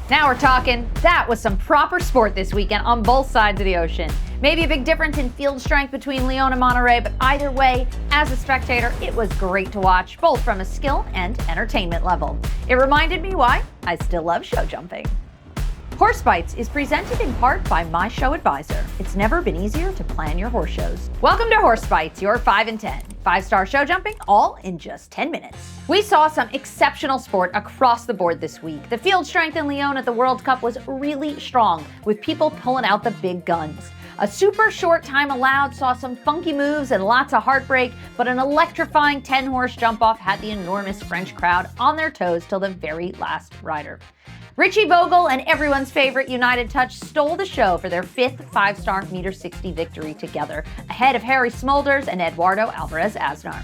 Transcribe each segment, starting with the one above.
Now we're talking. That was some proper sport this weekend on both sides of the ocean. Maybe a big difference in field strength between Lyon and Monterrey, but either way, as a spectator, it was great to watch, both from a skill and entertainment level. It reminded me why I still love show jumping. Horse Bytes is presented in part by My Show Advisor. It's never been easier to plan your horse shows. Welcome to Horse Bytes, your 5 and 10. 5-star show jumping, all in just 10 minutes. We saw some exceptional sport across the board this week. The field strength in Lyon at the World Cup was really strong, with people pulling out the big guns. A super short time allowed saw some funky moves and lots of heartbreak, but an electrifying 10-horse jump-off had the enormous French crowd on their toes till the very last rider. Ritchie, Vogel, and everyone's favorite United Touch stole the show for their 5th 5-star m60 victory together, ahead of Harry Smulders and Eduardo Alvarez-Aznar.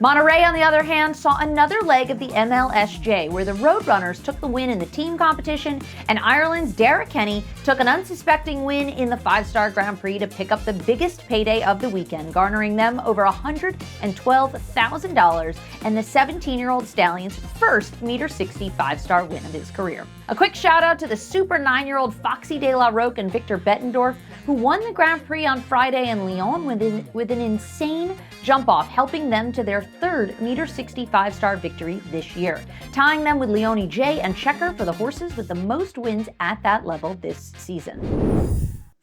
Monterrey, on the other hand, saw another leg of the MLSJ, where the Roadrunners took the win in the team competition, and Ireland's Darragh took an unsuspecting win in the 5-star Grand Prix to pick up the biggest payday of the weekend, garnering them over $112,000 and the 17-year-old stallion's first m60 5-star win of his career. A quick shout out to the super 9-year-old Foxy de la Roque and Victor Bettendorf, who won the Grand Prix on Friday in Lyon with an insane jump-off, helping them to their 3rd m60 5-star victory this year, tying them with Leonie J and Checker for the horses with the most wins at that level this season.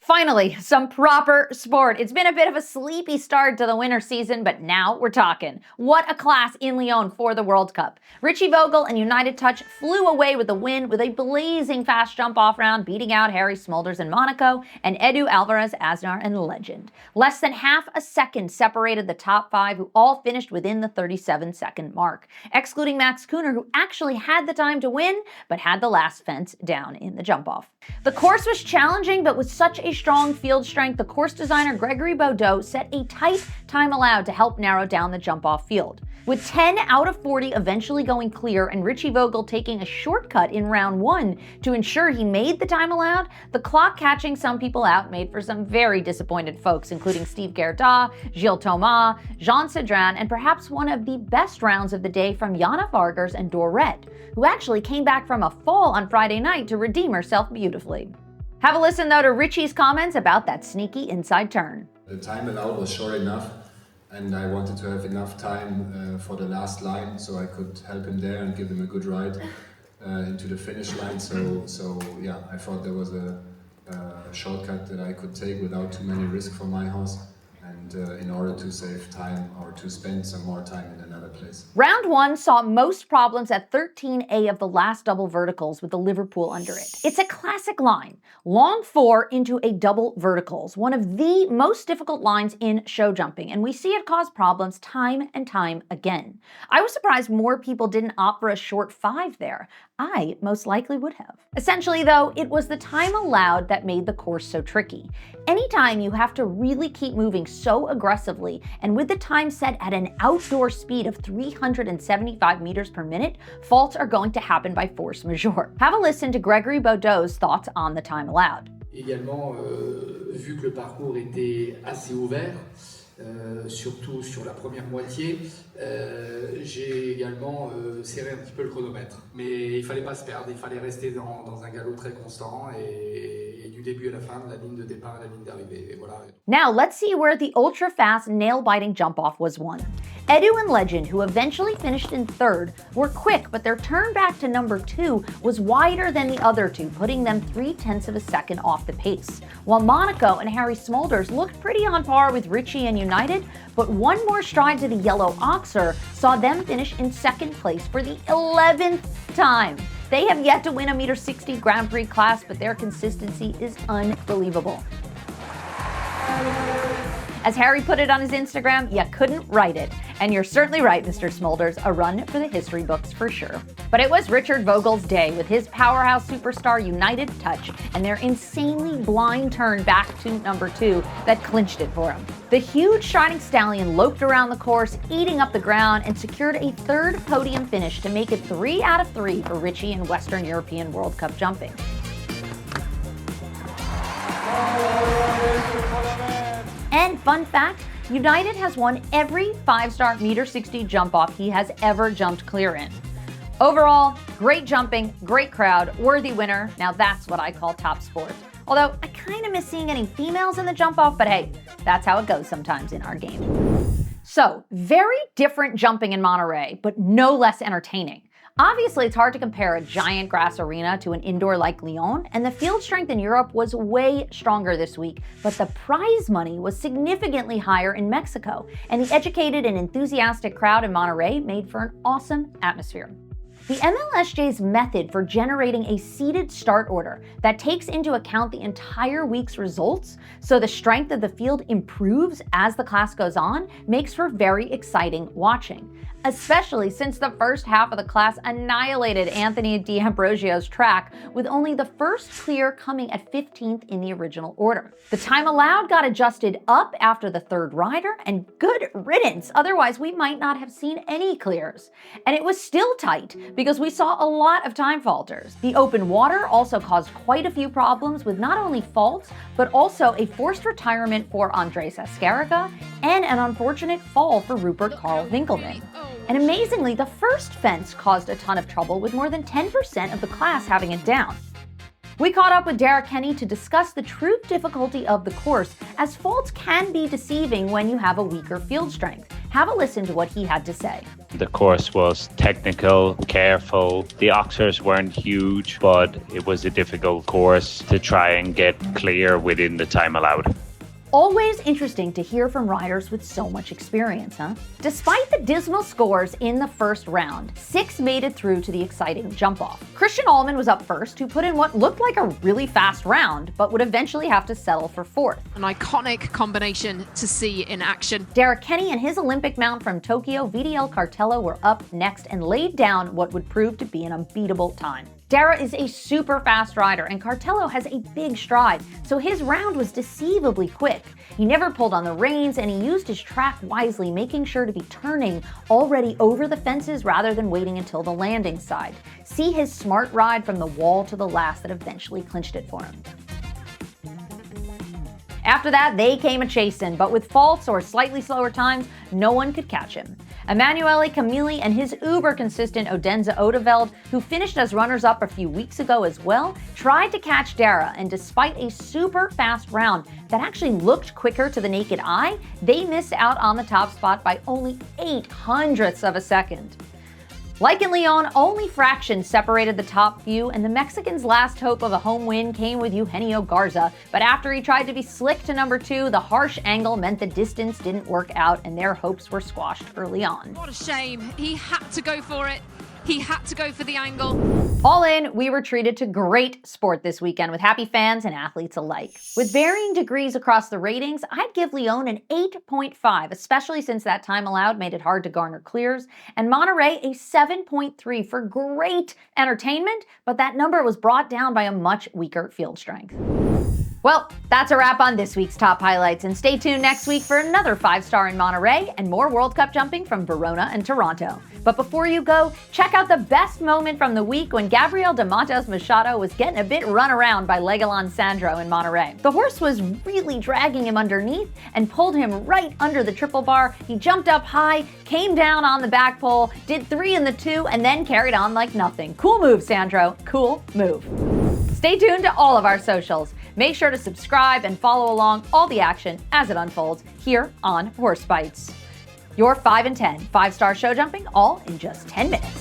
Finally, some proper sport. It's been a bit of a sleepy start to the winter season, but now we're talking. What a class in Lyon for the World Cup. Ritchie, Vogel, and United Touch flew away with the win with a blazing fast jump-off round, beating out Harry Smulders in Monaco and Edu Alvarez-Aznar and Legend. Less than half a second separated the top 5, who all finished within the 37-second mark, excluding Max Kuhner, who actually had the time to win, but had the last fence down in the jump-off. The course was challenging, but with such a strong field strength, the course designer Gregory Baudot set a tight time allowed to help narrow down the jump-off field. With 10 out of 40 eventually going clear and Ritchie Vogel taking a shortcut in round 1 to ensure he made the time allowed, the clock catching some people out made for some very disappointed folks, including Steve Darragh, Gilles Thomas, Jean Cedran, and perhaps one of the best rounds of the day from Jana Vargers and Darragh, who actually came back from a fall on Friday night to redeem herself beautifully. Have a listen, though, to Ritchie's comments about that sneaky inside turn. The time allowed was short enough, and I wanted to have enough time for the last line so I could help him there and give him a good ride into the finish line. So yeah, I thought there was a shortcut that I could take without too many risks for my horse, and in order to save time or to spend some more time in another place. Round 1 saw most problems at 13A of the last double verticals with the Liverpool under it. It's a classic line, long 4 into a double verticals, one of the most difficult lines in show jumping, and we see it cause problems time and time again. I was surprised more people didn't opt for a short 5 there. I most likely would have. Essentially, though, it was the time allowed that made the course so tricky. Anytime you have to really keep moving so aggressively, and with the time set at an outdoor speed of 375 meters per minute, faults are going to happen by force majeure. Have a listen to Gregory Baudot's thoughts on the time allowed. Également, vu que le parcours était assez ouvert, surtout sur la première moitié, j'ai également serré un petit peu le chronomètre. Mais il fallait pas se perdre, il fallait rester dans un galop très constant et du début à la fin, de la ligne de départ à la ligne d'arrivée. Voilà. Now let's see where the ultra-fast, nail-biting jump-off was won. Edu and Legend, who eventually finished in 3rd, were quick, but their turn back to number 2 was wider than the other two, putting them 0.3 of a second off the pace. While Monaco and Harry Smulders looked pretty on par with Ritchie and United, but one more stride to the yellow oxer saw them finish in 2nd place for the 11th time. They have yet to win a m60 Grand Prix class, but their consistency is unbelievable. As Harry put it on his Instagram, you couldn't write it. And you're certainly right, Mr. Smulders, a run for the history books for sure. But it was Richard Vogel's day with his powerhouse superstar United Touch and their insanely blind turn back to number 2 that clinched it for him. The huge shining stallion loped around the course, eating up the ground, and secured a 3rd podium finish to make it 3 out of 3 for Ritchie in Western European World Cup jumping. And fun fact, United has won every 5-star m60 jump-off he has ever jumped clear in. Overall, great jumping, great crowd, worthy winner. Now that's what I call top sport. Although I kind of miss seeing any females in the jump off, but hey, that's how it goes sometimes in our game. So, very different jumping in Monterrey, but no less entertaining. Obviously, it's hard to compare a giant grass arena to an indoor like Lyon, and the field strength in Europe was way stronger this week, but the prize money was significantly higher in Mexico, and the educated and enthusiastic crowd in Monterrey made for an awesome atmosphere. The MLSJ's method for generating a seeded start order that takes into account the entire week's results, so the strength of the field improves as the class goes on, makes for very exciting watching. Especially since the first half of the class annihilated Anthony D'Ambrosio's track, with only the first clear coming at 15th in the original order. The time allowed got adjusted up after the third rider, and good riddance, otherwise we might not have seen any clears. And it was still tight, because we saw a lot of time falters. The open water also caused quite a few problems with not only faults, but also a forced retirement for Andres Escarraga and an unfortunate fall for Rupert Karl Winkelmann. And amazingly, the first fence caused a ton of trouble, with more than 10% of the class having it down. We caught up with Darragh to discuss the true difficulty of the course, as faults can be deceiving when you have a weaker field strength. Have a listen to what he had to say. The course was technical, careful. The oxers weren't huge, but it was a difficult course to try and get clear within the time allowed. Always interesting to hear from riders with so much experience, huh? Despite the dismal scores in the first round, 6 made it through to the exciting jump-off. Christian Allman was up first, who put in what looked like a really fast round, but would eventually have to settle for 4th. An iconic combination to see in action. Darragh and his Olympic mount from Tokyo, VDL Cartello, were up next and laid down what would prove to be an unbeatable time. Darragh is a super fast rider, and Cartello has a big stride, so his round was deceivably quick. He never pulled on the reins, and he used his track wisely, making sure to be turning already over the fences rather than waiting until the landing side. See his smart ride from the wall to the last that eventually clinched it for him. After that, they came a-chasing, but with faults or slightly slower times, no one could catch him. Emanuele Camilli and his uber-consistent Odense Odeveld, who finished as runners-up a few weeks ago as well, tried to catch Darragh, and despite a super fast round that actually looked quicker to the naked eye, they missed out on the top spot by only 0.08 of a second. Like in Lyon, only fractions separated the top few, and the Mexicans' last hope of a home win came with Eugenio Garza, but after he tried to be slick to number 2, the harsh angle meant the distance didn't work out and their hopes were squashed early on. What a shame. He had to go for it. He had to go for the angle. All in, we were treated to great sport this weekend with happy fans and athletes alike. With varying degrees across the ratings, I'd give Lyon an 8.5, especially since that time allowed made it hard to garner clears, and Monterrey a 7.3 for great entertainment, but that number was brought down by a much weaker field strength. Well, that's a wrap on this week's top highlights, and stay tuned next week for another 5-star in Monterrey and more World Cup jumping from Verona and Toronto. But before you go, check out the best moment from the week when Gabriel de Matos Machado was getting a bit run around by Legoland Sandro in Monterrey. The horse was really dragging him underneath and pulled him right under the triple bar. He jumped up high, came down on the back pole, did 3 in the 2, and then carried on like nothing. Cool move, Sandro. Cool move. Stay tuned to all of our socials. Make sure to subscribe and follow along all the action as it unfolds here on Horse Bytes. Your 5 and 10 5-star show jumping, all in just 10 minutes.